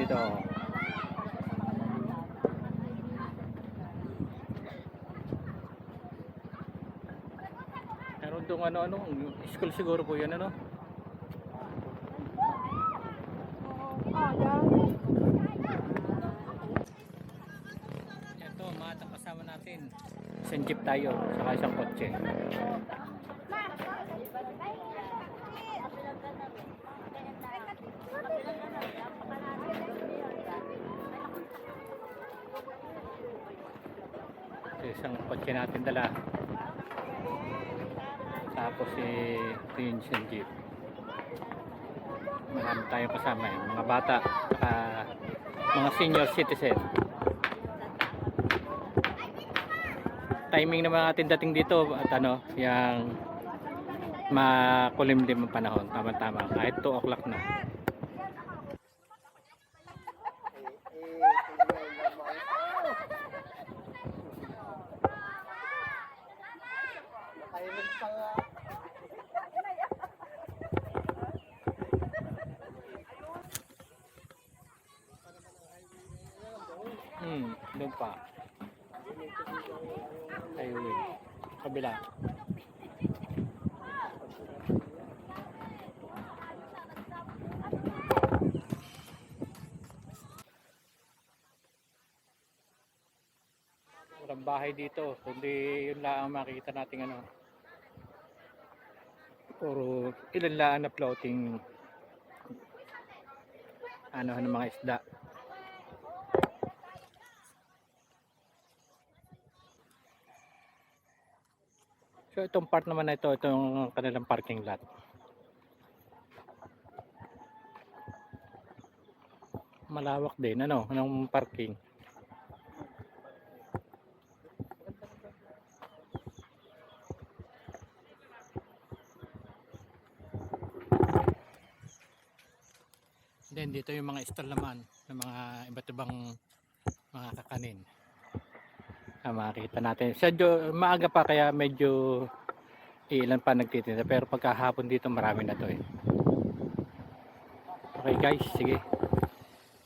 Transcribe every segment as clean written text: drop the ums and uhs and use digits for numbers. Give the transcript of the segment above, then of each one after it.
dito. Meron doon ano, school siguro po yan ano. Ito, mga kasama natin. Isang jeep tayo, saka isang kotse. Isang kotse natin dala, tapos ito yung isang jeep. Marami tayong kasama yun, mga bata saka mga senior citizen. Timing naman natin dating dito at ano, yung makulimlim ang panahon, tama-tama kahit 2 o'clock na. Doon pa. Highway. Kabila. Walang bahay dito, kundi yun lang makikita natin ano. Puro ilan lang na floating ano ng mga isda. So itong part naman na ito, itong kanilang parking lot. Malawak din ano, ng parking. Then dito yung mga stall naman ng mga iba't ibang mga kakanin. Makikita natin. Maaga pa kaya medyo ilan pa nagtitinda, pero pagkahapon dito marami na to eh. Okay guys, sige.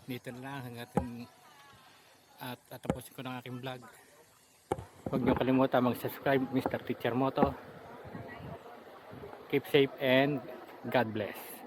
Dito na lang hanggang at tapusin ko ng aking vlog. Huwag niyo kalimutan mag-subscribe, Mr. Teacher Moto. Keep safe and God bless.